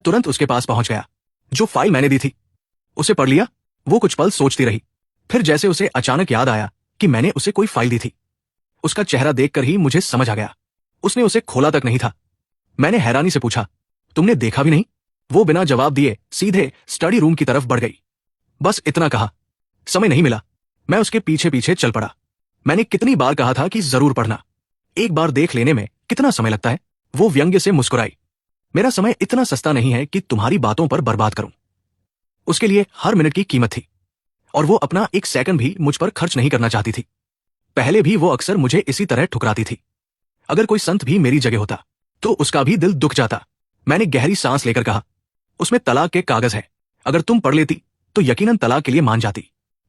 तुरंत उसके पास पहुंच गया। जो फाइल मैंने दी थी उसे पढ़ लिया। वो कुछ पल सोचती रही, फिर जैसे उसे अचानक याद आया कि मैंने उसे कोई फाइल दी थी। उसका चेहरा देखकर ही मुझे समझ आ गया, उसने उसे खोला तक नहीं था। मैंने हैरानी से पूछा, तुमने देखा भी नहीं? वो बिना जवाब दिए सीधे स्टडी रूम की तरफ बढ़ गई। बस इतना कहा। समय नहीं मिला। मैं उसके पीछे पीछे चल पड़ा। मैंने कितनी बार कहा था कि जरूर पढ़ना, एक बार देख लेने में कितना समय लगता है। वो व्यंग्य से मुस्कुराई। मेरा समय इतना सस्ता नहीं है कि तुम्हारी बातों पर बर्बाद करूं। उसके लिए हर मिनट की कीमत थी, और वो अपना एक सेकंड भी मुझ पर खर्च नहीं करना चाहती थी। पहले भी वो अक्सर मुझे इसी तरह ठुकराती थी। अगर कोई संत भी मेरी जगह होता तो उसका भी दिल दुख जाता। मैंने गहरी सांस लेकर कहा, उसमें तलाक के कागज है, अगर तुम पढ़ लेती तो यकीनन तलाक के लिए मान जाती।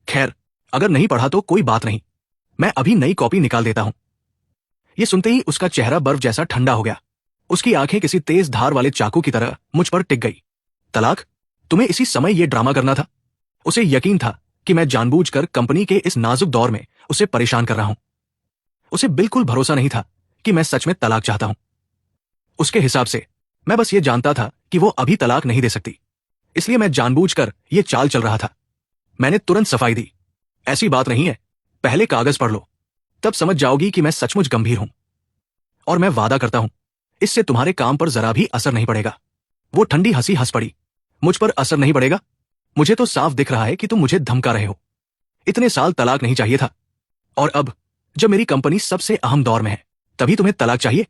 खैर, अगर नहीं पढ़ा तो कोई बात नहीं, मैं अभी नई कॉपी निकाल देता हूं। यह सुनते ही उसका चेहरा बर्फ जैसा ठंडा हो गया। उसकी आंखें किसी तेज धार वाले चाकू की तरह मुझ पर टिक गई। तलाक? तुम्हें इसी समय यह ड्रामा करना था? उसे यकीन था कि मैं जानबूझकर कंपनी के इस नाजुक दौर में उसे परेशान कर रहा हूं। उसे बिल्कुल भरोसा नहीं था कि मैं सच में तलाक चाहता हूं। उसके हिसाब से मैं बस ये जानता था कि वो अभी तलाक नहीं दे सकती, इसलिए मैं जानबूझकर ये चाल चल रहा था। मैंने तुरंत सफाई दी, ऐसी बात नहीं है, पहले कागज पढ़ लो, तब समझ जाओगी कि मैं सचमुच गंभीर हूं। और मैं वादा करता हूं, इससे तुम्हारे काम पर जरा भी असर नहीं पड़ेगा। वो ठंडी हंसी हंस पड़ी। मुझ पर असर नहीं पड़ेगा? मुझे तो साफ दिख रहा है कि तुम मुझे धमका रहे हो। इतने साल तलाक नहीं चाहिए था, और अब जब मेरी कंपनी सबसे अहम दौर में है तभी तुम्हें तलाक चाहिए?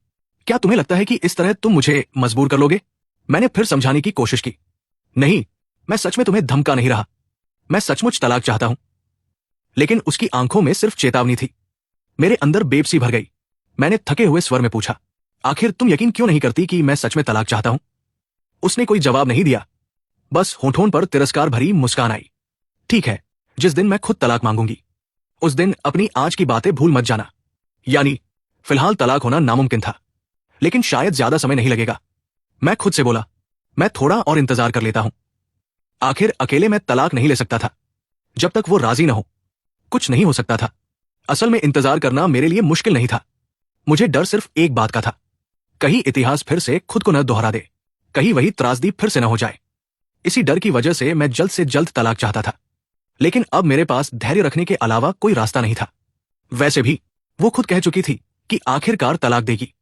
क्या तुम्हें लगता है कि इस तरह तुम मुझे मजबूर कर लोगे? मैंने फिर समझाने की कोशिश की। नहीं, मैं सच में तुम्हें धमका नहीं रहा, मैं सचमुच तलाक चाहता हूं। लेकिन उसकी आंखों में सिर्फ चेतावनी थी। मेरे अंदर बेबसी भर गई। मैंने थके हुए स्वर में पूछा, आखिर तुम यकीन क्यों नहीं करती कि मैं सच में तलाक चाहता हूं? उसने कोई जवाब नहीं दिया, बस होठों पर तिरस्कार भरी मुस्कान आई। ठीक है, जिस दिन मैं खुद तलाक मांगूंगी उस दिन अपनी आज की बातें भूल मत जाना। यानी फिलहाल तलाक होना नामुमकिन था, लेकिन शायद ज्यादा समय नहीं लगेगा। मैं खुद से बोला, मैं थोड़ा और इंतजार कर लेता हूं। आखिर अकेले मैं तलाक नहीं ले सकता था जब तक वो राजी न हो। कुछ नहीं हो सकता था। असल में इंतजार करना मेरे लिए मुश्किल नहीं था। मुझे डर सिर्फ एक बात का था, कहीं इतिहास फिर से खुद को न दोहरा दे, कहीं वही त्रासदी फिर से न हो जाए। इसी डर की वजह से मैं जल्द से जल्द तलाक चाहता था, लेकिन अब मेरे पास धैर्य रखने के अलावा कोई रास्ता नहीं था। वैसे भी वो खुद कह चुकी थी कि आखिरकार तलाक देगी,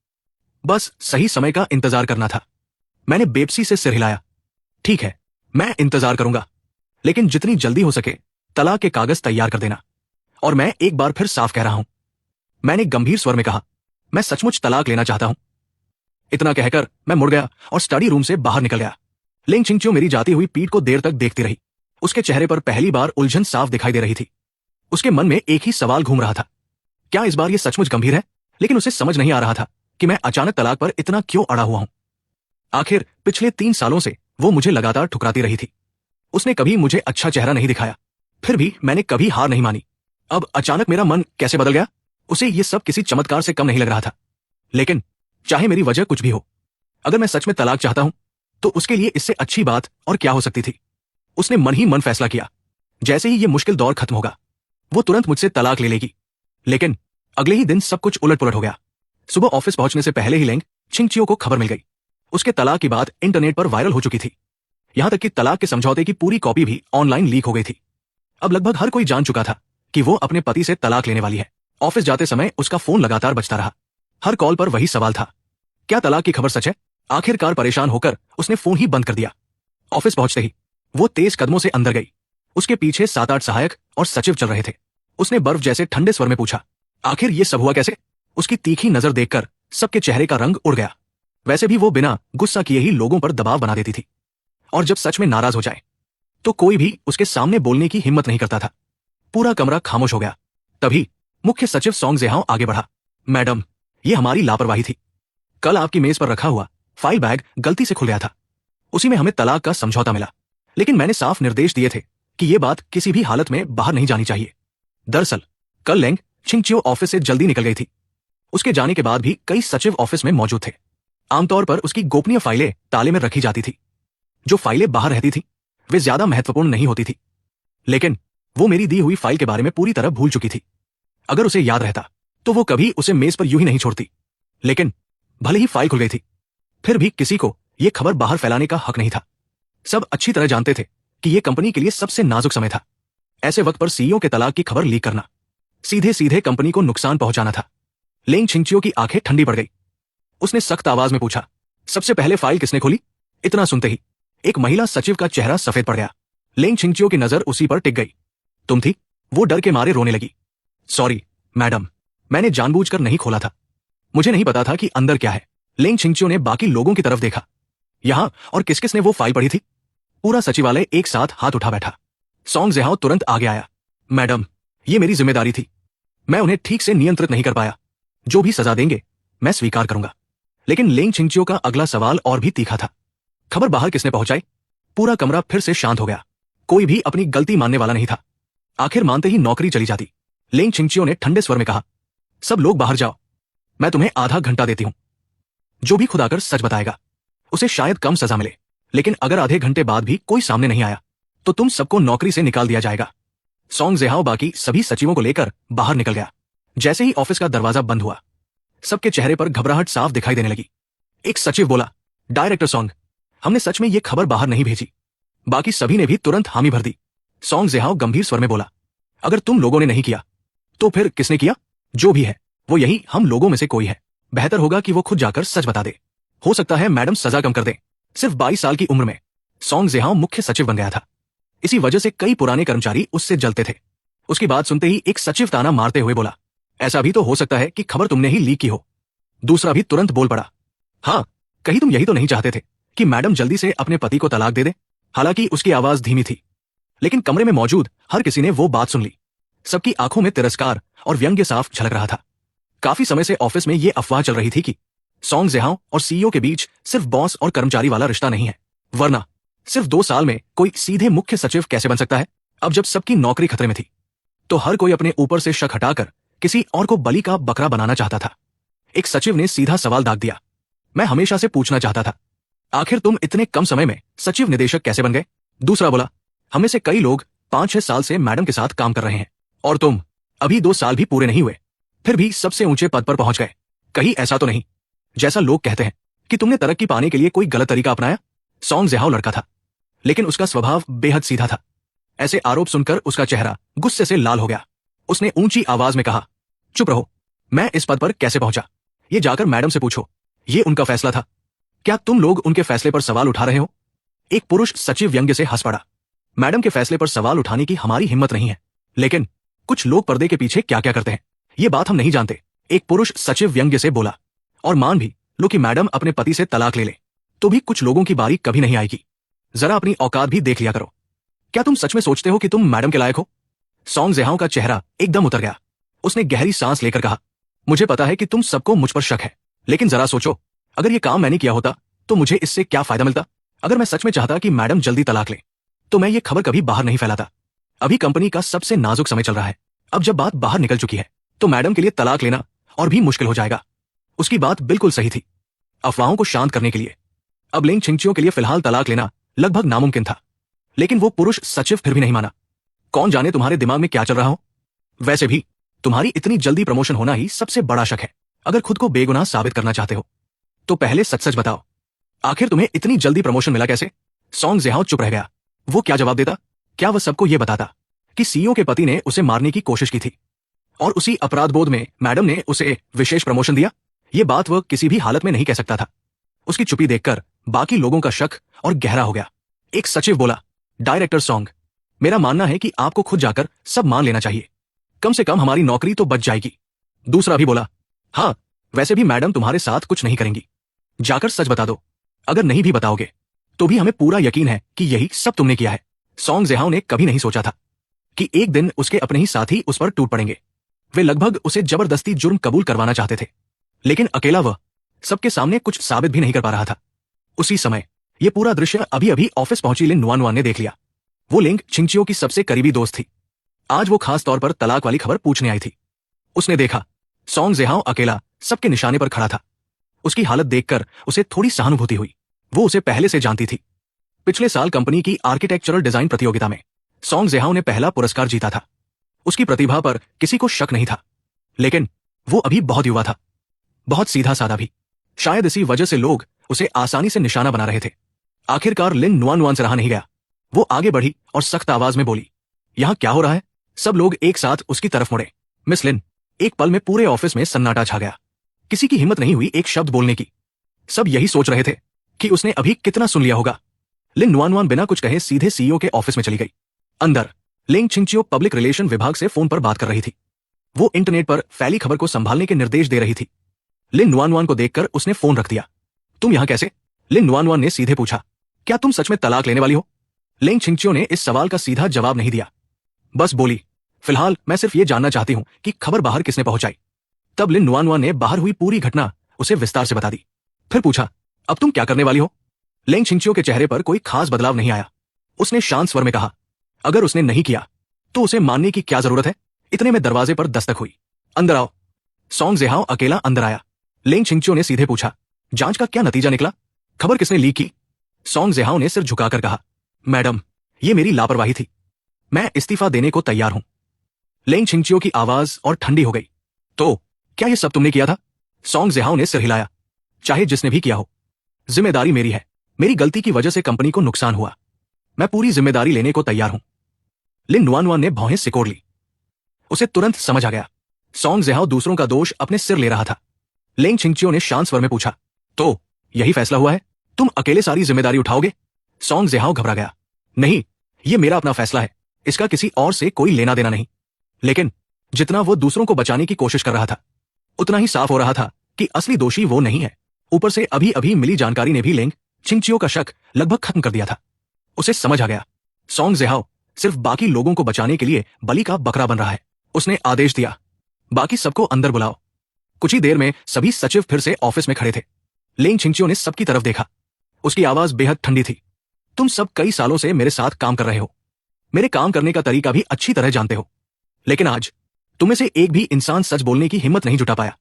बस सही समय का इंतजार करना था। मैंने बेबसी से सिर हिलाया। ठीक है, मैं इंतजार करूंगा, लेकिन जितनी जल्दी हो सके तलाक के कागज तैयार कर देना। और मैं एक बार फिर साफ कह रहा हूं, मैंने गंभीर स्वर में कहा, मैं सचमुच तलाक लेना चाहता हूं। इतना कहकर मैं मुड़ गया और स्टडी रूम से बाहर निकल गया। लिंग छिंगचियो मेरी जाती हुई पीठ को देर तक देखती रही। उसके चेहरे पर पहली बार उलझन साफ दिखाई दे रही थी। उसके मन में एक ही सवाल घूम रहा था, क्या इस बार यह सचमुच गंभीर है? लेकिन उसे समझ नहीं आ रहा था कि मैं अचानक तलाक पर इतना क्यों अड़ा हुआ हूं। आखिर पिछले 3 सालों से वो मुझे लगातार ठुकराती रही थी। उसने कभी मुझे अच्छा चेहरा नहीं दिखाया, फिर भी मैंने कभी हार नहीं मानी। अब अचानक मेरा मन कैसे बदल गया? उसे ये सब किसी चमत्कार से कम नहीं लग रहा था। लेकिन चाहे मेरी वजह कुछ भी हो, अगर मैं सच में तलाक चाहता हूं तो उसके लिए इससे अच्छी बात और क्या हो सकती थी। उसने मन ही मन फैसला किया, जैसे ही ये मुश्किल दौर खत्म होगा वो तुरंत मुझसे तलाक ले लेगी। लेकिन अगले ही दिन सब कुछ उलट पुलट हो गया। सुबह ऑफिस पहुंचने से पहले ही लिंग छिंगचियो को खबर मिल गई। उसके तलाक की बात इंटरनेट पर वायरल हो चुकी थी। यहां तक कि तलाक के समझौते की पूरी कॉपी भी ऑनलाइन लीक हो गई थी। अब लगभग हर कोई जान चुका था कि वो अपने पति से तलाक लेने वाली है। ऑफिस जाते समय उसका फोन लगातार बजता रहा। हर कॉल पर वही सवाल था, क्या तलाक की खबर सच है? आखिरकार परेशान होकर उसने फोन ही बंद कर दिया। ऑफिस पहुंचते ही वो तेज कदमों से अंदर गई। उसके पीछे 7-8 सहायक और सचिव चल रहे थे। उसने बर्फ जैसे ठंडे स्वर में पूछा, आखिर ये सब हुआ कैसे? उसकी तीखी नजर देखकर सबके चेहरे का रंग उड़ गया। वैसे भी वो बिना गुस्सा किए ही लोगों पर दबाव बना देती थी, और जब सच में नाराज हो जाए तो कोई भी उसके सामने बोलने की हिम्मत नहीं करता था। पूरा कमरा खामोश हो गया। तभी मुख्य सचिव सॉन्ग जेहाओ आगे बढ़ा, मैडम, ये हमारी लापरवाही थी। कल आपकी मेज पर रखा हुआ फाइल बैग गलती से खुल गया था। उसी में हमें तलाक का समझौता मिला, लेकिन मैंने साफ निर्देश दिए थे कि यह बात किसी भी हालत में बाहर नहीं जानी चाहिए। दरअसल कल लिंग छिंगचियो ऑफिस से जल्दी निकल गई थी। उसके जाने के बाद भी कई सचिव ऑफिस में मौजूद थे। आमतौर पर उसकी गोपनीय फाइलें ताले में रखी जाती थी। जो फाइलें बाहर रहती थी वे ज्यादा महत्वपूर्ण नहीं होती थी, लेकिन वो मेरी दी हुई फाइल के बारे में पूरी तरह भूल चुकी थी। अगर उसे याद रहता तो वो कभी उसे मेज पर यूं ही नहीं छोड़ती। लेकिन भले ही फाइल खुल गई थी, फिर भी किसी को ये खबर बाहर फैलाने का हक नहीं था। सब अच्छी तरह जानते थे कि ये कंपनी के लिए सबसे नाजुक समय था। ऐसे वक्त पर सीईओ के तलाक की खबर लीक करना सीधे सीधे कंपनी को नुकसान पहुंचाना था। लेंग छिंगचियो की आंखें ठंडी पड़ गई। उसने सख्त आवाज में पूछा, सबसे पहले फाइल किसने खोली? इतना सुनते ही एक महिला सचिव का चेहरा सफेद पड़ गया। लेंग छिंगचियो की नजर उसी पर टिक गई। तुम थी? वो डर के मारे रोने लगी। सॉरी मैडम, मैंने जानबूझकर नहीं खोला था। मुझे नहीं पता था कि अंदर क्या है। लेंग छिंगचियो ने बाकी लोगों की तरफ देखा। यहां और किस किस ने वो फाइल पढ़ी थी? पूरा सचिवालय एक साथ हाथ उठा बैठा। सॉन्ग ज़ेहाओ तुरंत आगे आया। मैडम, ये मेरी जिम्मेदारी थी। मैं उन्हें ठीक से नियंत्रित नहीं कर पाया। जो भी सजा देंगे मैं स्वीकार करूंगा। लेकिन लेंग छिंगचियो का अगला सवाल और भी तीखा था। खबर बाहर किसने पहुंचाई? पूरा कमरा फिर से शांत हो गया। कोई भी अपनी गलती मानने वाला नहीं था। आखिर मानते ही नौकरी चली जाती। लेंग छिंगचियो ने ठंडे स्वर में कहा, सब लोग बाहर जाओ। मैं तुम्हें आधा घंटा देती हूं। जो भी खुद आकर सच बताएगा उसे शायद कम सजा मिले, लेकिन अगर आधे घंटे बाद भी कोई सामने नहीं आया तो तुम सबको नौकरी से निकाल दिया जाएगा। सॉन्ग ज़ेहाओ बाकी सभी सचिवों को लेकर बाहर निकल गया। जैसे ही ऑफिस का दरवाजा बंद हुआ, सबके चेहरे पर घबराहट साफ दिखाई देने लगी। एक सचिव बोला, डायरेक्टर सॉन्ग, हमने सच में ये खबर बाहर नहीं भेजी। बाकी सभी ने भी तुरंत हामी भर दी। सॉन्ग ज़ेहाओ गंभीर स्वर में बोला, अगर तुम लोगों ने नहीं किया तो फिर किसने किया? जो भी है वो यही हम लोगों में से कोई है। बेहतर होगा कि वो खुद जाकर सच बता दे। हो सकता है मैडम सजा कम कर दे। सिर्फ 22 साल की उम्र में सॉन्ग ज़ेहाओ मुख्य सचिव बन गया था। इसी वजह से कई पुराने कर्मचारी उससे जलते थे। उसकी बात सुनते ही एक सचिव ताना मारते हुए बोला, ऐसा भी तो हो सकता है कि खबर तुमने ही लीक की हो। दूसरा भी तुरंत बोल पड़ा, हाँ, कहीं तुम यही तो नहीं चाहते थे कि मैडम जल्दी से अपने पति को तलाक दे दे? हालांकि उसकी आवाज धीमी थी, लेकिन कमरे में मौजूद हर किसी ने वो बात सुन ली। सबकी आंखों में तिरस्कार और व्यंग्य साफ झलक रहा था। काफी समय से ऑफिस में ये अफवाह चल रही थी कि सॉन्ग ज़ेहाओ और सीईओ के बीच सिर्फ बॉस और कर्मचारी वाला रिश्ता नहीं है, वरना सिर्फ 2 साल में कोई सीधे मुख्य सचिव कैसे बन सकता है? अब जब सबकी नौकरी खतरे में थी तो हर कोई अपने ऊपर से शक हटाकर किसी और को बलि का बकरा बनाना चाहता था। एक सचिव ने सीधा सवाल दाग दिया, मैं हमेशा से पूछना चाहता था, आखिर तुम इतने कम समय में सचिव निदेशक कैसे बन गए? दूसरा बोला, हमें से कई लोग 5-6 साल से मैडम के साथ काम कर रहे हैं और तुम अभी 2 साल भी पूरे नहीं हुए, फिर भी सबसे ऊंचे पद पर पहुंच गए। कहीं ऐसा तो नहीं जैसा लोग कहते हैं कि तुमने तरक्की पाने के लिए कोई गलत तरीका अपनाया? सॉन्ग ज़ेहाओ लड़का था, लेकिन उसका स्वभाव बेहद सीधा था। ऐसे आरोप सुनकर उसका चेहरा गुस्से से लाल हो गया। उसने ऊंची आवाज में कहा, चुप रहो, मैं इस पद पर कैसे पहुंचा ये जाकर मैडम से पूछो। ये उनका फैसला था। क्या तुम लोग उनके फैसले पर सवाल उठा रहे हो? एक पुरुष सचिव व्यंग्य से हंस पड़ा। मैडम के फैसले पर सवाल उठाने की हमारी हिम्मत नहीं है, लेकिन कुछ लोग पर्दे के पीछे क्या क्या करते हैं ये बात हम नहीं जानते। एक पुरुष सचिव व्यंग्य से बोला, और मान भी लो कि मैडम अपने पति से तलाक ले तो भी कुछ लोगों की बारी कभी नहीं आएगी। जरा अपनी औकात भी देख लिया करो। क्या तुम सच में सोचते हो कि तुम मैडम के लायक हो? सॉन्ग ज़ेहाओ का चेहरा एकदम उतर गया। उसने गहरी सांस लेकर कहा, मुझे पता है कि तुम सबको मुझ पर शक है, लेकिन जरा सोचो, अगर ये काम मैंने किया होता तो मुझे इससे क्या फायदा मिलता? अगर मैं सच में चाहता कि मैडम जल्दी तलाक ले तो मैं ये खबर कभी बाहर नहीं फैलाता। अभी कंपनी का सबसे नाजुक समय चल रहा है। अब जब बात बाहर निकल चुकी है तो मैडम के लिए तलाक लेना और भी मुश्किल हो जाएगा। उसकी बात बिल्कुल सही थी। अफवाहों को शांत करने के लिए अब लेंग छिंगचियो के लिए फिलहाल तलाक लेना लगभग नामुमकिन था, लेकिन वो पुरुष सचिव फिर भी नहीं माना। कौन जाने तुम्हारे दिमाग में क्या चल रहा हो? वैसे भी तुम्हारी इतनी जल्दी प्रमोशन होना ही सबसे बड़ा शक है। अगर खुद को बेगुनाह साबित करना चाहते हो तो पहले सच सच बताओ, आखिर तुम्हें इतनी जल्दी प्रमोशन मिला कैसे? सॉन्ग ज़ेहाओ चुप रह गया। वो क्या जवाब देता? क्या वह सबको यह बताता कि सीईओ के पति ने उसे मारने की कोशिश की थी और उसी अपराध बोध में मैडम ने उसे विशेष प्रमोशन दिया? ये बात वह किसी भी हालत में नहीं कह सकता था। उसकी चुप्पी देखकर बाकी लोगों का शक और गहरा हो गया। एक सचिव बोला, डायरेक्टर सॉन्ग, मेरा मानना है कि आपको खुद जाकर सब मान लेना चाहिए। कम से कम हमारी नौकरी तो बच जाएगी। दूसरा भी बोला, हाँ, वैसे भी मैडम तुम्हारे साथ कुछ नहीं करेंगी। जाकर सच बता दो। अगर नहीं भी बताओगे तो भी हमें पूरा यकीन है कि यही सब तुमने किया है। सॉन्ग ज़ेहाओ ने कभी नहीं सोचा था कि एक दिन उसके अपने ही साथी उस पर टूट पड़ेंगे। वे लगभग उसे जबरदस्ती जुर्म कबूल करवाना चाहते थे, लेकिन अकेला वह सबके सामने कुछ साबित भी नहीं कर पा रहा था। उसी समय यह पूरा दृश्य अभी अभी ऑफिस पहुंची लिन नुआनुआन ने देख लिया। वो लेंग छिंगचियो की सबसे करीबी दोस्त थी। आज वो खास तौर पर तलाक वाली खबर पूछने आई थी। उसने देखा सॉन्ग ज़ेहाओ अकेला सबके निशाने पर खड़ा था। उसकी हालत देखकर उसे थोड़ी सहानुभूति हुई। वो उसे पहले से जानती थी। पिछले साल कंपनी की आर्किटेक्चरल डिजाइन प्रतियोगिता में सॉन्ग ज़ेहाओ ने पहला पुरस्कार जीता था। उसकी प्रतिभा पर किसी को शक नहीं था, लेकिन वो अभी बहुत युवा था, बहुत सीधा साधा भी। शायद इसी वजह से लोग उसे आसानी से निशाना बना रहे थे। आखिरकार लिन नुआन से रहा नहीं गया। वो आगे बढ़ी और सख्त आवाज में बोली, यहां क्या हो रहा है? सब लोग एक साथ उसकी तरफ मुड़े। मिस लिन। एक पल में पूरे ऑफिस में सन्नाटा छा गया। किसी की हिम्मत नहीं हुई एक शब्द बोलने की। सब यही सोच रहे थे कि उसने अभी कितना सुन लिया होगा। लिन नुआन बिना कुछ कहे सीधे सीईओ के ऑफिस में चली गई। अंदर लेंग छिंगचियो पब्लिक रिलेशन विभाग से फोन पर बात कर रही थी। वो इंटरनेट पर फैली खबर को संभालने के निर्देश दे रही थी। लिन नुआन को देखकर उसने फोन रख दिया। तुम यहां कैसे? लिन नुआन ने सीधे पूछा। क्या तुम सच में तलाक लेने वाली हो? लेंग छिंगचियो ने इस सवाल का सीधा जवाब नहीं दिया। बस बोली, फिलहाल मैं सिर्फ ये जानना चाहती हूं कि खबर बाहर किसने पहुंचाई। तब लिन नुआन ने बाहर हुई पूरी घटना उसे विस्तार से बता दी। फिर पूछा, अब तुम क्या करने वाली हो? लेंग छिंगचियो के चेहरे पर कोई खास बदलाव नहीं आया। उसने शांत स्वर में कहा, अगर उसने नहीं किया तो उसे मानने की क्या जरूरत है? इतने में दरवाजे पर दस्तक हुई। अंदर आओ। सॉन्ग जेहाओ अकेला अंदर आया। लेंग छिंगचियो ने सीधे पूछा, जांच का क्या नतीजा निकला? खबर किसने लीक की? सॉन्ग जेहाओ ने सिर झुकाकर कहा, मैडम, ये मेरी लापरवाही थी। मैं इस्तीफा देने को तैयार हूं। लेंग छिंगचियो की आवाज और ठंडी हो गई। तो क्या ये सब तुमने किया था? सॉन्ग जेहाओ ने सिर हिलाया। चाहे जिसने भी किया हो, जिम्मेदारी मेरी है। मेरी गलती की वजह से कंपनी को नुकसान हुआ। मैं पूरी जिम्मेदारी लेने को तैयार हूं। लिन नुआन ने भौहें सिकोड़ ली। उसे तुरंत समझ आ गया, सॉन्ग जेहाओ दूसरों का दोष अपने सिर ले रहा था। लेंग छिंगचियो ने शांत स्वर में पूछा, तो यही फैसला हुआ है? तुम अकेले सारी जिम्मेदारी उठाओगे? सॉन्ग जेहाओ घबरा गया। नहीं, ये मेरा अपना फैसला है। इसका किसी और से कोई लेना देना नहीं। लेकिन जितना वो दूसरों को बचाने की कोशिश कर रहा था, उतना ही साफ हो रहा था कि असली दोषी वो नहीं है। ऊपर से अभी अभी मिली जानकारी ने भी लेंग छिंगचियो का शक लगभग खत्म कर दिया था। उसे समझ आ गया, सॉन्ग जेहाओ सिर्फ बाकी लोगों को बचाने के लिए बलि का बकरा बन रहा है। उसने आदेश दिया, बाकी सबको अंदर बुलाओ। कुछ ही देर में सभी सचिव फिर से ऑफिस में खड़े थे। लेंग छिंगचियो ने सबकी तरफ देखा। उसकी आवाज बेहद ठंडी थी। तुम सब कई सालों से मेरे साथ काम कर रहे हो। मेरे काम करने का तरीका भी अच्छी तरह जानते हो। लेकिन आज तुम में से एक भी इंसान सच बोलने की हिम्मत नहीं जुटा पाया।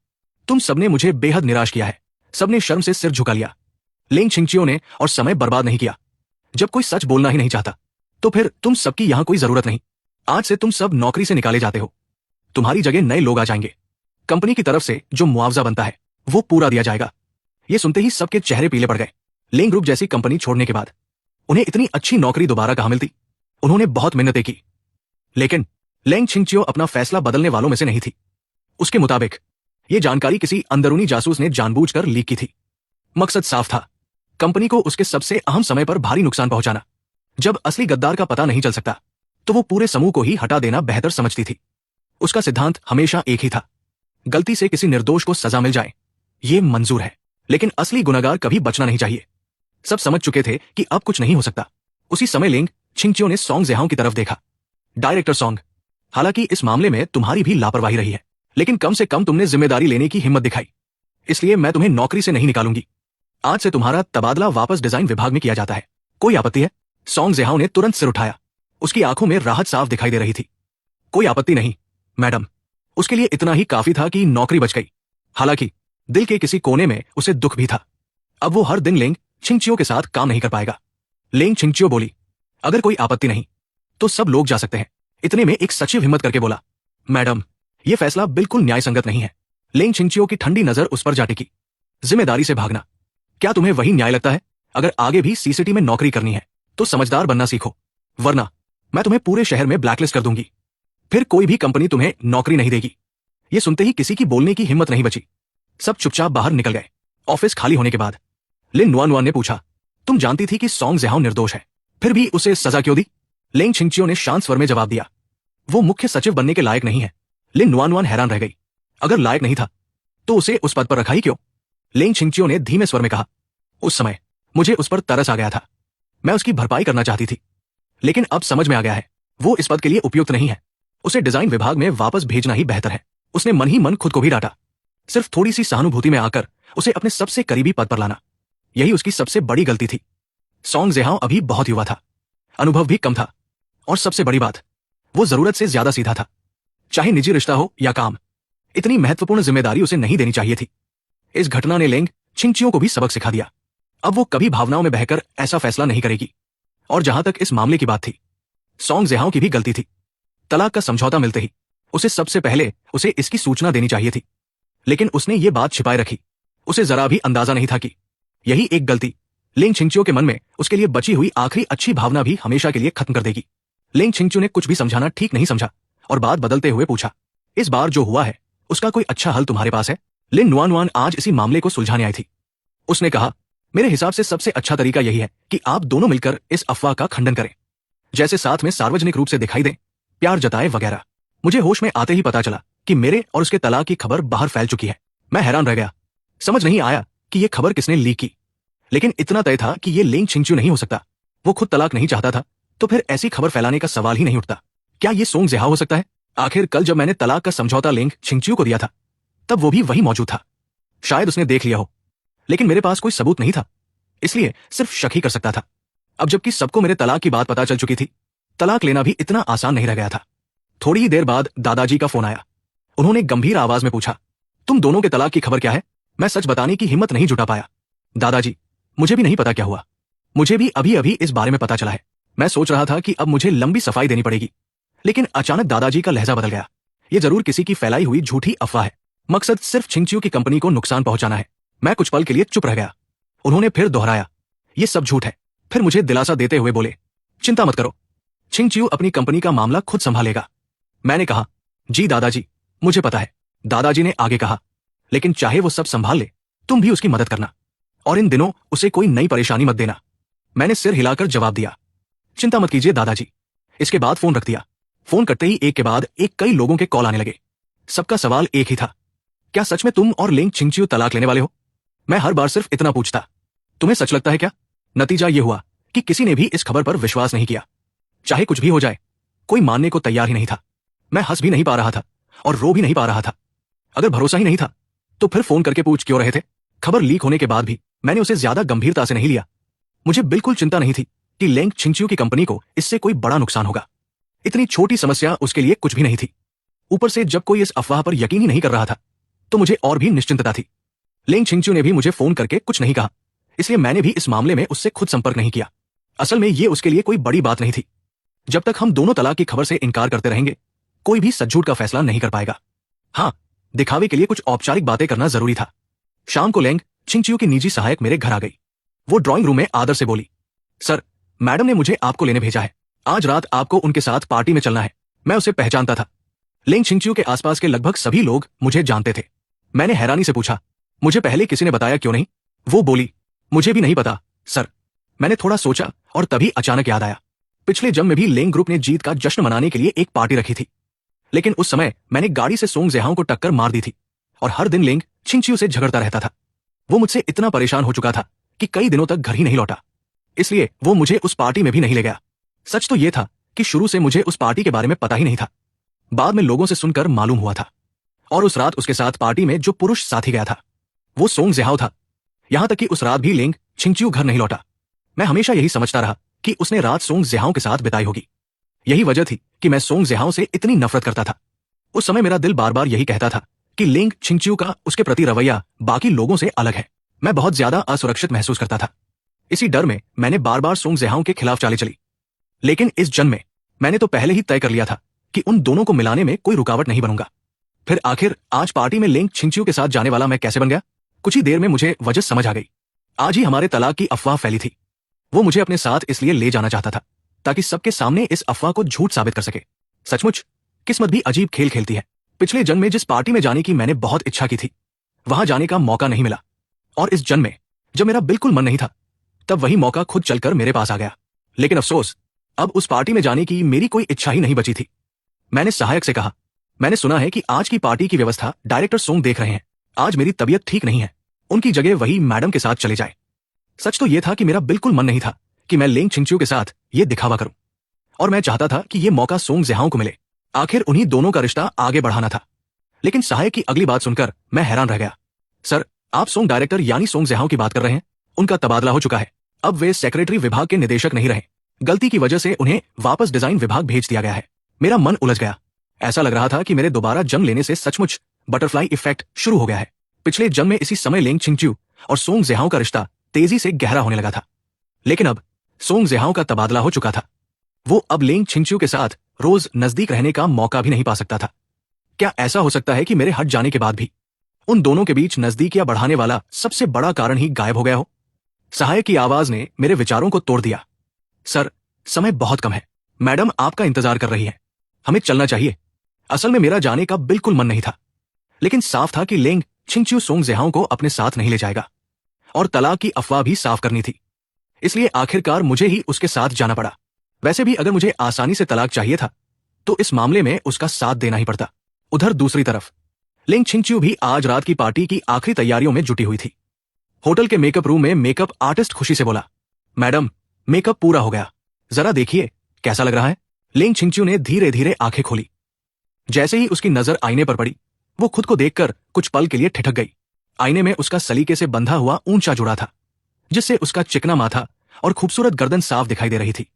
तुम सबने मुझे बेहद निराश किया है। सबने शर्म से सिर झुका लिया। लेंग छिंगचियो ने और समय बर्बाद नहीं किया। जब कोई सच बोलना ही नहीं चाहता तो फिर तुम सबकी यहां कोई जरूरत नहीं। आज से तुम सब नौकरी से निकाले जाते हो। तुम्हारी जगह नए लोग आ जाएंगे। कंपनी की तरफ से जो मुआवजा बनता है वो पूरा दिया जाएगा। ये सुनते ही सबके चेहरे पीले पड़ गए। लेंग ग्रुप जैसी कंपनी छोड़ने के बाद उन्हें इतनी अच्छी नौकरी दोबारा कहां मिलती? उन्होंने बहुत मेहनतें की, लेकिन लेंग छिंगचियो अपना फैसला बदलने वालों में से नहीं थी। उसके मुताबिक यह जानकारी किसी अंदरूनी जासूस ने जानबूझकर लीक की थी। मकसद साफ था, कंपनी को उसके सबसे अहम समय पर भारी नुकसान पहुंचाना। जब असली गद्दार का पता नहीं चल सकता तो वो पूरे समूह को ही हटा देना बेहतर समझती थी। उसका सिद्धांत हमेशा एक ही था, गलती से किसी निर्दोष को सजा मिल जाए ये मंजूर है, लेकिन असली गुनहगार कभी बचना नहीं चाहिए। सब समझ चुके थे कि अब कुछ नहीं हो सकता। उसी समय लेंग छिंगचियो ने सॉन्ग जेहाओ की तरफ देखा। डायरेक्टर सॉन्ग, हालांकि इस मामले में तुम्हारी भी लापरवाही रही है, लेकिन कम से कम तुमने जिम्मेदारी लेने की हिम्मत दिखाई। इसलिए मैं तुम्हें नौकरी से नहीं निकालूंगी। आज से तुम्हारा तबादला वापस डिजाइन विभाग में किया जाता है। कोई आपत्ति है? सॉन्ग जेहाओ ने तुरंत सिर उठाया। उसकी आंखों में राहत साफ दिखाई दे रही थी। कोई आपत्ति नहीं मैडम। उसके लिए इतना ही काफी था कि नौकरी बच गई। हालांकि दिल के किसी कोने में उसे दुख भी था। अब वो हर दिन लेंग छिंगचियो के साथ काम नहीं कर पाएगा। लेंग छिंगचियो बोली, अगर कोई आपत्ति नहीं तो सब लोग जा सकते हैं। इतने में एक सचिव हिम्मत करके बोला, मैडम, यह फैसला बिल्कुल न्याय संगत नहीं है। लेंग छिंगचियो की ठंडी नजर उस पर जा टिकी। जिम्मेदारी से भागना, क्या तुम्हें वही न्याय लगता है? अगर आगे भी सीसीटी में नौकरी करनी है तो समझदार बनना सीखो, वरना मैं तुम्हें पूरे शहर में ब्लैकलिस्ट कर दूंगी। फिर कोई भी कंपनी तुम्हें नौकरी नहीं देगी। ये सुनते ही किसी की बोलने की हिम्मत नहीं बची। सब चुपचाप बाहर निकल गए। ऑफिस खाली होने के बाद लिन नुआन ने पूछा, तुम जानती थी कि सॉन्ग जेहाओ निर्दोष है, फिर भी उसे सजा क्यों दी? लेंग छिंगचियो ने शांत स्वर में जवाब दिया, वो मुख्य सचिव बनने के लायक नहीं है। लिन नुआन हैरान रह गई। अगर लायक नहीं था तो उसे उस पद पर रखा ही क्यों? लेंग छिंगचियो ने धीमे स्वर में कहा, उस समय मुझे उस पर तरस आ गया था। मैं उसकी भरपाई करना चाहती थी, लेकिन अब समझ में आ गया है वो इस पद के लिए उपयुक्त नहीं है। उसे डिजाइन विभाग में वापस भेजना ही बेहतर है। उसने मन ही मन खुद को भी डांटा। सिर्फ थोड़ी सी सहानुभूति में आकर उसे अपने सबसे करीबी पद पर लाना, यही उसकी सबसे बड़ी गलती थी। सॉन्ग जेहाओ अभी बहुत युवा था, अनुभव भी कम था, और सबसे बड़ी बात, वो जरूरत से ज्यादा सीधा था। चाहे निजी रिश्ता हो या काम, इतनी महत्वपूर्ण जिम्मेदारी उसे नहीं देनी चाहिए थी। इस घटना ने लेंग छिंगचियो को भी सबक सिखा दिया। अब वो कभी भावनाओं में बहकर ऐसा फैसला नहीं करेगी। और जहां तक इस मामले की बात थी, सॉन्ग जेहाओ की भी गलती थी। तलाक का समझौता मिलते ही उसे सबसे पहले उसे इसकी सूचना देनी चाहिए थी, लेकिन उसने ये बात छिपाए रखी। उसे जरा भी अंदाजा नहीं था कि यही एक गलती लिंग छिंगचियो के मन में उसके लिए बची हुई आखिरी अच्छी भावना भी हमेशा के लिए खत्म कर देगी। लिंग छिंगचियो ने कुछ भी समझाना ठीक नहीं समझा और बात बदलते हुए पूछा, इस बार जो हुआ है उसका कोई अच्छा हल तुम्हारे पास है? लिन नुआन आज इसी मामले को सुलझाने आई थी। उसने कहा, मेरे हिसाब से सबसे अच्छा तरीका यही है कि आप दोनों मिलकर इस अफवाह का खंडन करें, जैसे साथ में सार्वजनिक रूप से दिखाई दें, प्यार जताए वगैरह। मुझे होश में आते ही पता चला कि मेरे और उसके तलाक की खबर बाहर फैल चुकी है। मैं हैरान रह गया, समझ नहीं आया कि यह खबर किसने लीक की, लेकिन इतना तय था कि यह लिंग छिंगचियो नहीं हो सकता। वो खुद तलाक नहीं चाहता था तो फिर ऐसी खबर फैलाने का सवाल ही नहीं उठता। क्या ये सोंग ज़िहाओ हो सकता है? आखिर कल जब मैंने तलाक का समझौता लिंग छिंगचियो को दिया था तब वो भी वहीं मौजूद था। शायद उसने देख लिया हो, लेकिन मेरे पास कोई सबूत नहीं था, इसलिए सिर्फ शक ही कर सकता था। अब जबकि सबको मेरे तलाक की बात पता चल चुकी थी, तलाक लेना भी इतना आसान नहीं रह गया था। थोड़ी ही देर बाद दादाजी का फोन आया। उन्होंने गंभीर आवाज में पूछा, तुम दोनों के तलाक की खबर क्या है? मैं सच बताने की हिम्मत नहीं जुटा पाया। दादाजी, मुझे भी नहीं पता क्या हुआ, मुझे भी अभी अभी इस बारे में पता चला है। मैं सोच रहा था कि अब मुझे लंबी सफाई देनी पड़ेगी, लेकिन अचानक दादाजी का लहजा बदल गया। ये जरूर किसी की फैलाई हुई झूठी अफवाह है, मकसद सिर्फ छिंगचियो की कंपनी को नुकसान पहुंचाना है। मैं कुछ पल के लिए चुप रह गया। उन्होंने फिर दोहराया, ये सब झूठ है। फिर मुझे दिलासा देते हुए बोले, चिंता मत करो, छिंगचियो अपनी कंपनी का मामला खुद संभालेगा। मैंने कहा, जी दादाजी, मुझे पता है। दादाजी ने आगे कहा, लेकिन चाहे वो सब संभाल ले, तुम भी उसकी मदद करना और इन दिनों उसे कोई नई परेशानी मत देना। मैंने सिर हिलाकर जवाब दिया, चिंता मत कीजिए दादाजी। इसके बाद फोन रख दिया। फोन करते ही एक के बाद एक कई लोगों के कॉल आने लगे। सबका सवाल एक ही था, क्या सच में तुम और लिंग छिंगचियो तलाक लेने वाले हो? मैं हर बार सिर्फ इतना पूछता, तुम्हें सच लगता है क्या? नतीजा यह हुआ कि किसी ने भी इस खबर पर विश्वास नहीं किया। चाहे कुछ भी हो जाए, कोई मानने को तैयार ही नहीं था। मैं हंस भी नहीं पा रहा था और रो भी नहीं पा रहा था। अगर भरोसा ही नहीं था तो फिर फोन करके पूछ क्यों रहे थे? खबर लीक होने के बाद भी मैंने उसे ज्यादा गंभीरता से नहीं लिया। मुझे बिल्कुल चिंता नहीं थी कि लिंग छिंगचियो की कंपनी को इससे कोई बड़ा नुकसान होगा। इतनी छोटी समस्या उसके लिए कुछ भी नहीं थी। ऊपर से जब कोई इस अफवाह पर यकीन ही नहीं कर रहा था तो मुझे और भी निश्चिंतता थी। लिंग छिंगचियो ने भी मुझे फोन करके कुछ नहीं कहा, इसलिए मैंने भी इस मामले में उससे खुद संपर्क नहीं किया। असल में ये उसके लिए कोई बड़ी बात नहीं थी। जब तक हम दोनों तलाक की खबर से इनकार करते रहेंगे, कोई भी सच झूठ का फैसला नहीं कर पाएगा। हाँ, दिखावे के लिए कुछ औपचारिक बातें करना जरूरी था। शाम को लिंग छिंगचियो की निजी सहायक मेरे घर आ गई। वो ड्राइंग रूम में आदर से बोली, सर, मैडम ने मुझे आपको लेने भेजा है। आज रात आपको उनके साथ पार्टी में चलना है। मैं उसे पहचानता था। लिंग छिंगचियो के आसपास के लगभग सभी लोग मुझे जानते थे। मैंने हैरानी से पूछा, मुझे पहले किसी ने बताया क्यों नहीं? वो बोली, मुझे भी नहीं पता सर। मैंने थोड़ा सोचा और तभी अचानक याद आया, पिछले जम में भी लिंग ग्रुप ने जीत का जश्न मनाने के लिए एक पार्टी रखी थी, लेकिन उस समय मैंने गाड़ी से सोंग ज़िहाओ को टक्कर मार दी थी और हर दिन लिंग छिंगचियो से झगड़ता रहता था। वो मुझसे इतना परेशान हो चुका था कि कई दिनों तक घर ही नहीं लौटा, इसलिए वो मुझे उस पार्टी में भी नहीं ले गया। सच तो यह था कि शुरू से मुझे उस पार्टी के बारे में पता ही नहीं था। बाद में लोगों से सुनकर मालूम हुआ था। और उस रात उसके साथ पार्टी में जो पुरुष साथी गया था वो सोंग ज़िहाओ था। यहां तक कि उस रात भी लिंग छिंगचियो घर नहीं लौटा। मैं हमेशा यही समझता रहा कि उसने रात सोंग ज़िहाओ के साथ बिताई होगी। यही वजह थी कि मैं सोंग ज़िहाओ से इतनी नफरत करता था। उस समय मेरा दिल बार बार यही कहता था कि लिंग छिंगचियो का उसके प्रति रवैया बाकी लोगों से अलग है। मैं बहुत ज्यादा असुरक्षित महसूस करता था। इसी डर में मैंने बार बार सोंग ज़िहाओ के खिलाफ चालें चली। लेकिन इस जन्म में मैंने तो पहले ही तय कर लिया था कि उन दोनों को मिलाने में कोई रुकावट नहीं बनूंगा। फिर आखिर आज पार्टी में लिंग छिंगचियो के साथ जाने वाला मैं कैसे बन गया? कुछ ही देर में मुझे वजह समझ आ गई। आज ही हमारे तलाक की अफवाह फैली थी। वो मुझे अपने साथ इसलिए ले जाना चाहता था ताकि सबके सामने इस अफवाह को झूठ साबित कर सके। सचमुच किस्मत भी अजीब खेल खेलती है। पिछले जन्म में जिस पार्टी में जाने की मैंने बहुत इच्छा की थी, वहां जाने का मौका नहीं मिला, और इस जन्म में जब मेरा बिल्कुल मन नहीं था तब वही मौका खुद चलकर मेरे पास आ गया। लेकिन अफसोस, अब उस पार्टी में जाने की मेरी कोई इच्छा ही नहीं बची थी। मैंने सहायक से कहा, मैंने सुना है कि आज की पार्टी की व्यवस्था डायरेक्टर सोंग देख रहे हैं। आज मेरी तबीयत ठीक नहीं है, उनकी जगह वही मैडम के साथ चले जाए। सच तो यह था कि मेरा बिल्कुल मन नहीं था कि मैं लिंग छिंगचियो के साथ ये दिखावा करूं, और मैं चाहता था कि यह मौका सोंग ज़िहाओ को मिले। आखिर उन्हीं दोनों का रिश्ता आगे बढ़ाना था। लेकिन सहायक की अगली बात सुनकर मैं हैरान रह गया। सर, आप सोंग डायरेक्टर यानी सोंग ज़िहाओ की बात कर रहे हैं? उनका तबादला हो चुका है। अब वे सेक्रेटरी विभाग के निदेशक नहीं रहे। गलती की वजह से उन्हें वापस डिजाइन विभाग भेज दिया गया है। मेरा मन उलझ गया। ऐसा लग रहा था कि मेरे दोबारा जन्म लेने से सचमुच बटरफ्लाई इफेक्ट शुरू हो गया है। पिछले जन्म में इसी समय लिंग छिंगचियो और सोंग ज़िहाओ का रिश्ता तेजी से गहरा होने लगा था, लेकिन अब सोंग ज़िहाओ का तबादला हो चुका था। वो अब लिंग छिंगचियो के साथ रोज नजदीक रहने का मौका भी नहीं पा सकता था। क्या ऐसा हो सकता है कि मेरे हट जाने के बाद भी उन दोनों के बीच नजदीकियां बढ़ाने वाला सबसे बड़ा कारण ही गायब हो गया हो? सहायक की आवाज ने मेरे विचारों को तोड़ दिया। सर, समय बहुत कम है। मैडम आपका इंतजार कर रही है। हमें चलना चाहिए। असल में मेरा जाने का बिल्कुल मन नहीं था, लेकिन साफ था कि लेंग छिंगच्यू सोंगजेहाओं को अपने साथ नहीं ले जाएगा और तलाक की अफवाह भी साफ करनी थी। इसलिए आखिरकार मुझे ही उसके साथ जाना पड़ा। वैसे भी अगर मुझे आसानी से तलाक चाहिए था तो इस मामले में उसका साथ देना ही पड़ता। उधर दूसरी तरफ लेंग छिंगच्यू भी आज रात की पार्टी की आखिरी तैयारियों में जुटी हुई थी। होटल के मेकअप रूम में मेकअप आर्टिस्ट खुशी से बोला, मैडम मेकअप पूरा हो गया, जरा देखिए कैसा लग रहा है। लेंग छिंगच्यू ने धीरे धीरे आंखें खोली। जैसे ही उसकी नजर आईने पर पड़ी, वो खुद को देखकर कुछ पल के लिए ठिठक गई। आईने में उसका सलीके से बंधा हुआ ऊंचा जुड़ा था, जिससे उसका चिकना माथा और खूबसूरत गर्दन साफ दिखाई दे रही थी।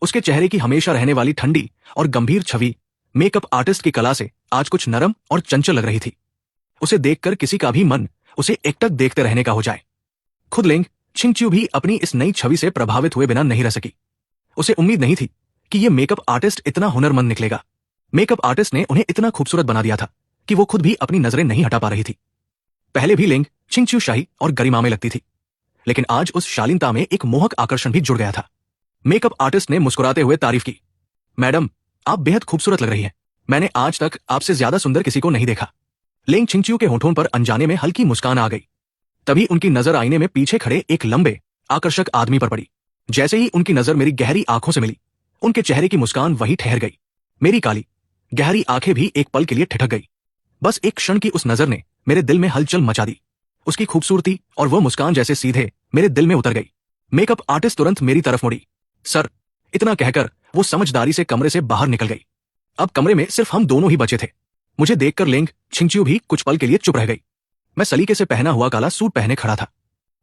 उसके चेहरे की हमेशा रहने वाली ठंडी और गंभीर छवि मेकअप आर्टिस्ट की कला से आज कुछ नरम और चंचल लग रही थी। उसे देखकर किसी का भी मन उसे एकटक देखते रहने का हो जाए। खुद लेंग छिंगच्यू भी अपनी इस नई छवि से प्रभावित हुए बिना नहीं रह सकी। उसे उम्मीद नहीं थी कि ये मेकअप आर्टिस्ट इतना हुनरमंद निकलेगा। मेकअप आर्टिस्ट ने उन्हें इतना खूबसूरत बना दिया था कि वो खुद भी अपनी नजरें नहीं हटा पा रही थी। पहले भी लेंग छिंगच्यू शाही और गरिमा में लगती थी, लेकिन आज उस शालीनता में एक मोहक आकर्षण भी जुड़ गया था। मेकअप आर्टिस्ट ने मुस्कुराते हुए तारीफ की, मैडम आप बेहद खूबसूरत लग रही हैं। मैंने आज तक आपसे ज्यादा सुंदर किसी को नहीं देखा। लेंग छिंगच्यू के होठों पर अनजाने में हल्की मुस्कान आ गई। तभी उनकी नजर आईने में पीछे खड़े एक लंबे आकर्षक आदमी पर पड़ी। जैसे ही उनकी नजर मेरी गहरी आंखों से मिली, उनके चेहरे की मुस्कान वहीं ठहर गई। मेरी काली गहरी आंखें भी एक पल के लिए ठिठक गई। बस एक क्षण की उस नजर ने मेरे दिल में हलचल मचा दी। उसकी खूबसूरती और वह मुस्कान जैसे सीधे मेरे दिल में उतर गई। मेकअप आर्टिस्ट तुरंत मेरी तरफ मुड़ी। सर, इतना कहकर वो समझदारी से कमरे से बाहर निकल गई। अब कमरे में सिर्फ हम दोनों ही बचे थे। मुझे देखकर लेंग छिंगच्यू भी कुछ पल के लिए चुप रह गई। मैं सलीके से पहना हुआ काला सूट पहने खड़ा था।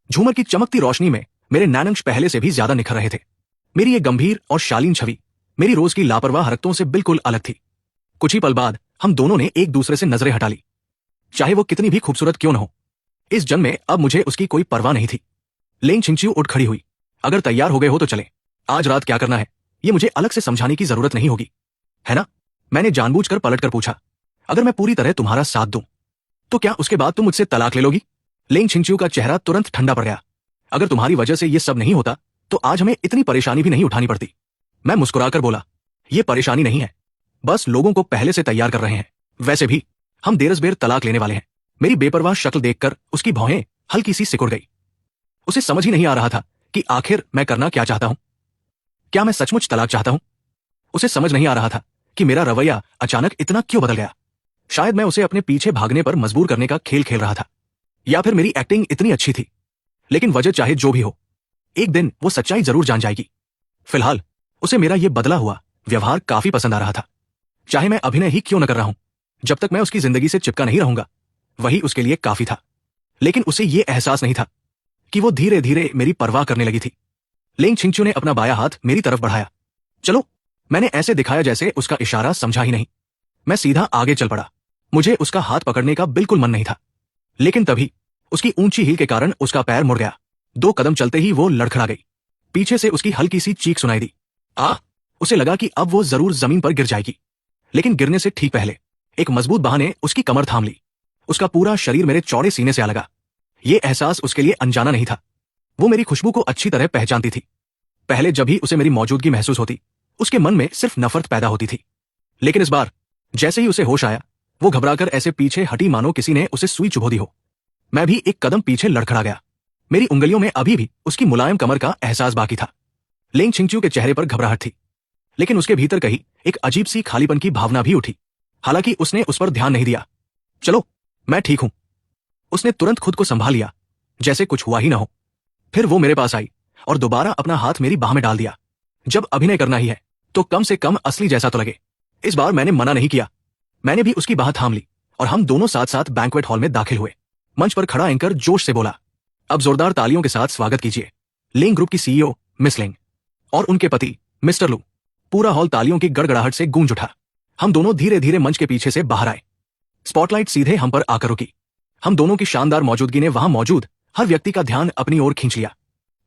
झूमर की चमकती रोशनी में मेरे नैनंश पहले से भी ज्यादा निखर रहे थे। मेरी ये गंभीर और शालीन छवि मेरी रोज की लापरवाह हरकतों से बिल्कुल अलग थी। कुछ ही पल बाद हम दोनों ने एक दूसरे से नजरें हटा ली। चाहे वो कितनी भी खूबसूरत क्यों न हो, इस जन्म में अब मुझे उसकी कोई परवाह नहीं थी। लेंग छिंगच्यू उठ खड़ी हुई। अगर तैयार हो गए हो तो चले। आज रात क्या करना है ये मुझे अलग से समझाने की जरूरत नहीं होगी, है ना? मैंने जानबूझकर पलटकर पूछा। अगर मैं पूरी तरह तुम्हारा साथ दूं तो क्या उसके बाद तुम मुझसे तलाक ले लोगी? लेंग छिंगच्यू का चेहरा तुरंत ठंडा पड़ गया। अगर तुम्हारी वजह से ये सब नहीं होता तो आज हमें इतनी परेशानी भी नहीं उठानी पड़ती। मैं मुस्कुराकर बोला, ये परेशानी नहीं है, बस लोगों को पहले से तैयार कर रहे हैं। वैसे भी हम देरसबेर तलाक लेने वाले हैं। मेरी बेपरवाह शक्ल देखकर उसकी भौहें हल्की सी सिकुड़ गई। उसे समझ ही नहीं आ रहा था कि आखिर मैं करना क्या चाहता हूं। क्या मैं सचमुच तलाक चाहता हूं? उसे समझ नहीं आ रहा था कि मेरा रवैया अचानक इतना क्यों बदल गया। शायद मैं उसे अपने पीछे भागने पर मजबूर करने का खेल खेल रहा था, या फिर मेरी एक्टिंग इतनी अच्छी थी। लेकिन वजह चाहे जो भी हो, एक दिन वो सच्चाई जरूर जान जाएगी। फिलहाल उसे मेरा ये बदला हुआ व्यवहार काफी पसंद आ रहा था। चाहे मैं अभिनय ही क्यों न कर रहा हूं, जब तक मैं उसकी जिंदगी से चिपका नहीं रहूंगा वही उसके लिए काफी था। लेकिन उसे ये एहसास नहीं था कि वो धीरे धीरे मेरी परवाह करने लगी थी। लेंग छिंगच्यू ने अपना बायां हाथ मेरी तरफ बढ़ाया। चलो। मैंने ऐसे दिखाया जैसे उसका इशारा समझा ही नहीं। मैं सीधा आगे चल पड़ा। मुझे उसका हाथ पकड़ने का बिल्कुल मन नहीं था, लेकिन तभी उसकी ऊंची हील के कारण उसका पैर मुड़ गया। 2 कदम चलते ही वो लड़खड़ा गई। पीछे से उसकी हल्की सी चीख सुनाई दी। उसे लगा कि अब वो जरूर जमीन पर गिर जाएगी, लेकिन गिरने से ठीक पहले एक मजबूत बाह ने उसकी कमर थाम ली। उसका पूरा शरीर मेरे चौड़े सीने से आ लगा। ये एहसास उसके लिए अनजाना नहीं था। वो मेरी खुशबू को अच्छी तरह पहचानती थी। पहले जब भी उसे मेरी मौजूदगी महसूस होती, उसके मन में सिर्फ नफरत पैदा होती थी। लेकिन इस बार जैसे ही उसे होश आया, वो घबराकर ऐसे पीछे हटी मानो किसी ने उसे सुई चुभो दी हो। मैं भी एक कदम पीछे लड़खड़ा गया। मेरी उंगलियों में अभी भी उसकी मुलायम कमर का एहसास बाकी था। लेंग छिंगच्यू के चेहरे पर घबराहट थी, लेकिन उसके भीतर कहीं एक अजीब सी खालीपन की भावना भी उठी। हालांकि उसने उस पर ध्यान नहीं दिया। चलो, मैं ठीक हूं। उसने तुरंत खुद को संभाल लिया, जैसे कुछ हुआ ही ना हो। फिर वो मेरे पास आई और दोबारा अपना हाथ मेरी बाह में डाल दिया। जब अभिनय करना ही है तो कम से कम असली जैसा तो लगे। इस बार मैंने मना नहीं किया। मैंने भी उसकी बाह थाम ली और हम दोनों साथ साथ बैंक्वेट हॉल में दाखिल हुए। मंच पर खड़ा एंकर जोश से बोला, अब जोरदार तालियों के साथ स्वागत कीजिए लेंग ग्रुप की सीईओ मिस लेंग और उनके पति मिस्टर लू। पूरा हॉल तालियों की गड़गड़ाहट से गूंज उठा। हम दोनों धीरे धीरे मंच के पीछे से बाहर आए। स्पॉटलाइट सीधे हम पर आकर रुकी। हम दोनों की शानदार मौजूदगी ने वहां मौजूद हर व्यक्ति का ध्यान अपनी ओर खींच लिया।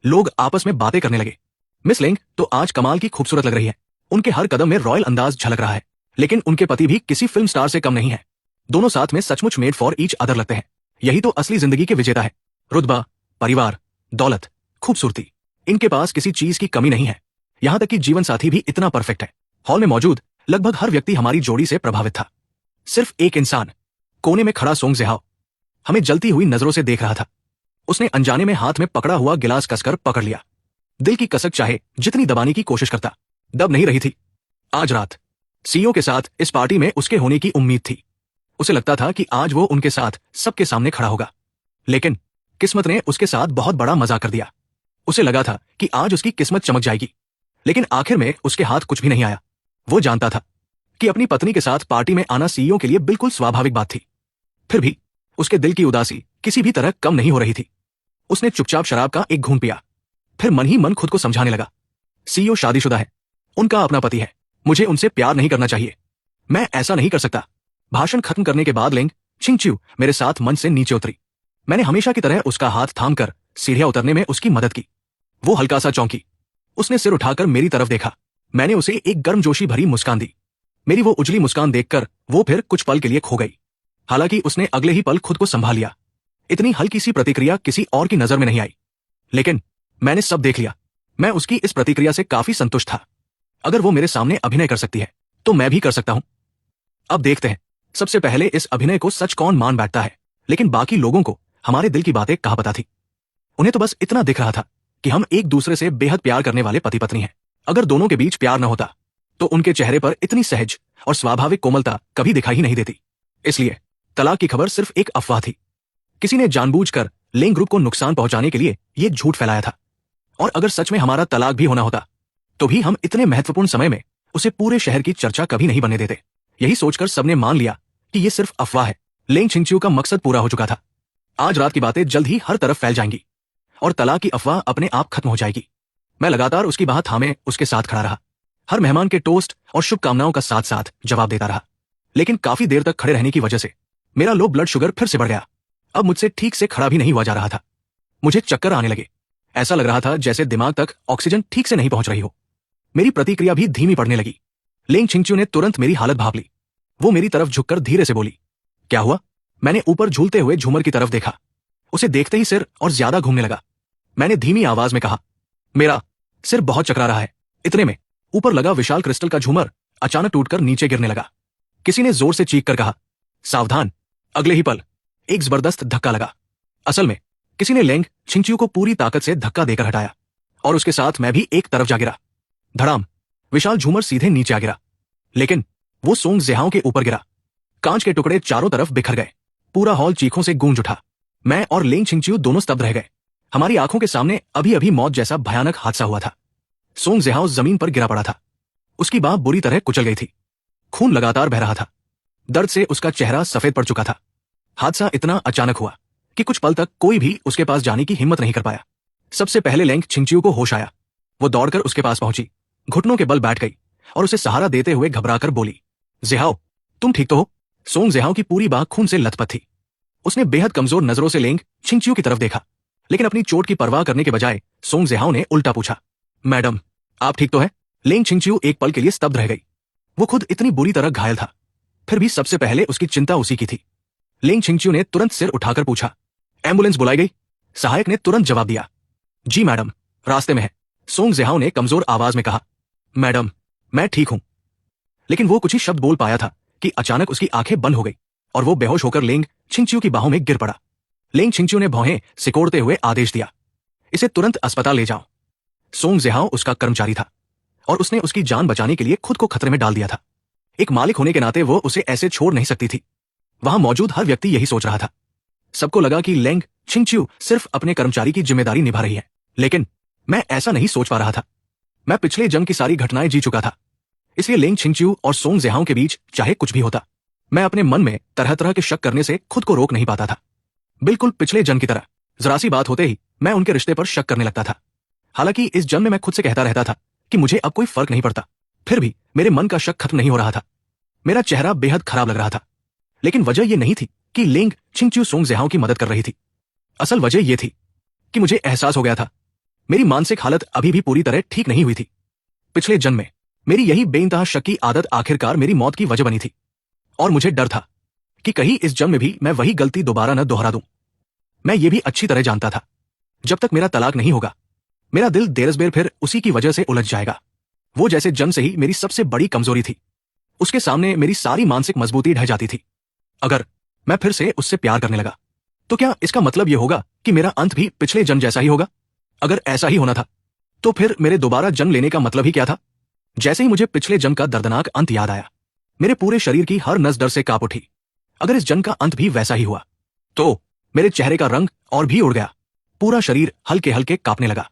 लोग आपस में बातें करने लगे। मिस लेंग तो आज कमाल की खूबसूरत लग रही है। उनके हर कदम में रॉयल अंदाज झलक रहा है। लेकिन उनके पति भी किसी फिल्म स्टार से कम नहीं है। दोनों साथ में सचमुच मेड फॉर ईच अदर लगते हैं। यही तो असली जिंदगी के विजेता है। रुतबा, परिवार, दौलत, खूबसूरती, इनके पास किसी चीज की कमी नहीं है। यहां तक कि जीवन साथी भी इतना परफेक्ट है। हॉल में मौजूद लगभग हर व्यक्ति हमारी जोड़ी से प्रभावित था। सिर्फ एक इंसान, कोने में खड़ा सोंग जिहाओ, हमें जलती हुई नजरों से देख रहा था। उसने अनजाने में हाथ में पकड़ा हुआ गिलास कसकर पकड़ लिया। दिल की कसक चाहे जितनी दबाने की कोशिश करता, दब नहीं रही थी। आज रात सीईओ के साथ इस पार्टी में उसके होने की उम्मीद थी। उसे लगता था कि आज वो उनके साथ सबके सामने खड़ा होगा। लेकिन किस्मत ने उसके साथ बहुत बड़ा मजाक कर दिया। उसे लगा था कि आज उसकी किस्मत चमक जाएगी, लेकिन आखिर में उसके हाथ कुछ भी नहीं आया। वो जानता था कि अपनी पत्नी के साथ पार्टी में आना सीईओ के लिए बिल्कुल स्वाभाविक बात थी। फिर भी उसके दिल की उदासी किसी भी तरह कम नहीं हो रही थी। उसने चुपचाप शराब का एक घूंट पिया, फिर मन ही मन खुद को समझाने लगा, सीईओ शादीशुदा है, उनका अपना पति है, मुझे उनसे प्यार नहीं करना चाहिए, मैं ऐसा नहीं कर सकता। भाषण खत्म करने के बाद लिंग छिंगच्यू मेरे साथ मंच से नीचे उतरी। मैंने हमेशा की तरह उसका हाथ थामकर सीढ़ियां उतरने में उसकी मदद की। वो हल्का सा चौंकी। उसने सिर उठाकर मेरी तरफ देखा। मैंने उसे एक गर्मजोशी भरी मुस्कान दी। मेरी वो उजली मुस्कान देखकर वो फिर कुछ पल के लिए खो गई। हालांकि उसने अगले ही पल खुद को संभाल लिया। इतनी हल्की सी प्रतिक्रिया किसी और की नजर में नहीं आई, लेकिन मैंने सब देख लिया। मैं उसकी इस प्रतिक्रिया से काफी संतुष्ट था। अगर वो मेरे सामने अभिनय कर सकती है तो मैं भी कर सकता हूं। अब देखते हैं सबसे पहले इस अभिनय को सच कौन मान बैठता है। लेकिन बाकी लोगों को हमारे दिल की बातें कहाँ पता थी। उन्हें तो बस इतना दिख रहा था कि हम एक दूसरे से बेहद प्यार करने वाले पति पत्नी हैं। अगर दोनों के बीच प्यार न होता तो उनके चेहरे पर इतनी सहज और स्वाभाविक कोमलता कभी दिखाई ही नहीं देती। इसलिए तलाक की खबर सिर्फ एक अफवाह थी। किसी ने जानबूझकर लेंग ग्रुप को नुकसान पहुंचाने के लिए ये झूठ फैलाया था। और अगर सच में हमारा तलाक भी होना होता तो भी हम इतने महत्वपूर्ण समय में उसे पूरे शहर की चर्चा कभी नहीं बनने देते। यही सोचकर सबने मान लिया कि ये सिर्फ अफवाह है। लेंग छिंगच्यू का मकसद पूरा हो चुका था। आज रात की बातें जल्द ही हर तरफ फैल जाएंगी और तलाक की अफवाह अपने आप खत्म हो जाएगी। मैं लगातार उसकी बात थामे उसके साथ खड़ा रहा। हर मेहमान के टोस्ट और शुभकामनाओं का साथ साथ जवाब देता रहा। लेकिन काफी देर तक खड़े रहने की वजह से मेरा लो ब्लड शुगर फिर से बढ़ गया। अब मुझसे ठीक से खड़ा भी नहीं हुआ जा रहा था। मुझे चक्कर आने लगे। ऐसा लग रहा था जैसे दिमाग तक ऑक्सीजन ठीक से नहीं पहुंच रही हो। मेरी प्रतिक्रिया भी धीमी पड़ने लगी। लेंग छिंगच्यू ने तुरंत मेरी हालत भांप ली। वो मेरी तरफ झुककर धीरे से बोली, क्या हुआ? मैंने ऊपर झूलते हुए झूमर की तरफ देखा। उसे देखते ही सिर और ज्यादा घूमने लगा। मैंने धीमी आवाज में कहा, मेरा सिर बहुत चकरा रहा है। इतने में ऊपर लगा विशाल क्रिस्टल का झूमर अचानक टूटकर नीचे गिरने लगा। किसी ने जोर से चीख कर कहा, सावधान। अगले ही पल एक जबरदस्त धक्का लगा। असल में किसी ने लेंग छिंगच्यू को पूरी ताकत से धक्का देकर हटाया और उसके साथ मैं भी एक तरफ जा गिरा। धड़ाम। विशाल झूमर सीधे नीचे आ गिरा, लेकिन वो सोंग जिहाओ के ऊपर गिरा। कांच के टुकड़े चारों तरफ बिखर गए। पूरा हॉल चीखों से गूंज उठा। मैं और लेंग छिंगच्यू दोनों स्तब्ध रह गए। हमारी आंखों के सामने अभी अभी मौत जैसा भयानक हादसा हुआ था। सोंग जिहाओ जमीन पर गिरा पड़ा था। उसकी बांह बुरी तरह कुचल गई थी। खून लगातार बह रहा था। दर्द से उसका चेहरा सफेद पड़ चुका था। हादसा इतना अचानक हुआ कि कुछ पल तक कोई भी उसके पास जाने की हिम्मत नहीं कर पाया। सबसे पहले लेंग छिंगच्यू को होश आया। वो दौड़कर उसके पास पहुंची, घुटनों के बल बैठ गई और उसे सहारा देते हुए घबराकर बोली, जिहाओ, तुम ठीक तो हो? सोंग जिहाओ की पूरी बांह खून से लथपथ थी। उसने बेहद कमजोर नजरों से लेंग छिंगच्यू की तरफ देखा, लेकिन अपनी चोट की परवाह करने के बजाय सोंग जिहाओ ने उल्टा पूछा, मैडम, आप ठीक तो है? लेंग छिंगच्यू एक पल के लिए स्तब्ध रह गई। वो खुद इतनी बुरी तरह घायल था, फिर भी सबसे पहले उसकी चिंता उसी की थी। लेंग छिंगच्यू ने तुरंत सिर उठाकर पूछा, एम्बुलेंस बुलाई गई? सहायक ने तुरंत जवाब दिया, जी मैडम, रास्ते में है। सोंग जिहाओ ने कमजोर आवाज में कहा, मैडम, मैं ठीक हूं। लेकिन वो कुछ ही शब्द बोल पाया था कि अचानक उसकी आंखें बंद हो गई और वो बेहोश होकर लेंग छिंगच्यू की बाहों में गिर पड़ा। लेंग छिंगच्यू ने भौहें सिकोड़ते हुए आदेश दिया, इसे तुरंत अस्पताल ले जाओ। सोंग जिहाओ उसका कर्मचारी था और उसने उसकी जान बचाने के लिए खुद को खतरे में डाल दिया था। एक मालिक होने के नाते वो उसे ऐसे छोड़ नहीं सकती थी। वहां मौजूद हर व्यक्ति यही सोच रहा था। सबको लगा कि लेंग छिंगच्यू सिर्फ अपने कर्मचारी की जिम्मेदारी निभा रही है, लेकिन मैं ऐसा नहीं सोच पा रहा था। मैं पिछले जंग की सारी घटनाएं जी चुका था, इसलिए लेंग छिंगच्यू और सोंग जिहाओ के बीच चाहे कुछ भी होता, मैं अपने मन में तरह तरह के शक करने से खुद को रोक नहीं पाता था। बिल्कुल पिछले जन्म की तरह जरा सी बात होते ही मैं उनके रिश्ते पर शक करने लगता था। हालांकि इस जन्म में मैं खुद से कहता रहता था कि मुझे अब कोई फर्क नहीं पड़ता, फिर भी मेरे मन का शक खत्म नहीं हो रहा था। मेरा चेहरा बेहद खराब लग रहा था, लेकिन वजह यह नहीं थी कि लेंग छिंगच्यू सोंग जिहाओ की मदद कर रही थी। असल वजह यह थी कि मुझे एहसास हो गया था मेरी मानसिक हालत अभी भी पूरी तरह ठीक नहीं हुई थी। पिछले जन्म में मेरी यही बेइंतहा शक की आदत आखिरकार मेरी मौत की वजह बनी थी और मुझे डर था कि कहीं इस जन्म में भी मैं वही गलती दोबारा न दोहरा दूं। मैं ये भी अच्छी तरह जानता था, जब तक मेरा तलाक नहीं होगा मेरा दिल देरसबेर फिर उसी की वजह से उलझ जाएगा। वो जैसे जन्म से ही मेरी सबसे बड़ी कमजोरी थी। उसके सामने मेरी सारी मानसिक मजबूती ढह जाती थी। अगर मैं फिर से उससे प्यार करने लगा तो क्या इसका मतलब यह होगा कि मेरा अंत भी पिछले जन्म जैसा ही होगा? अगर ऐसा ही होना था तो फिर मेरे दोबारा जन्म लेने का मतलब ही क्या था? जैसे ही मुझे पिछले जन्म का दर्दनाक अंत याद आया, मेरे पूरे शरीर की हर नस डर से कांप उठी। अगर इस जन्म का अंत भी वैसा ही हुआ तो मेरे चेहरे का रंग और भी उड़ गया। पूरा शरीर हल्के हल्के कांपने लगा।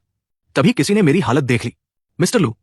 तभी किसी ने मेरी हालत देख ली। मिस्टर लू,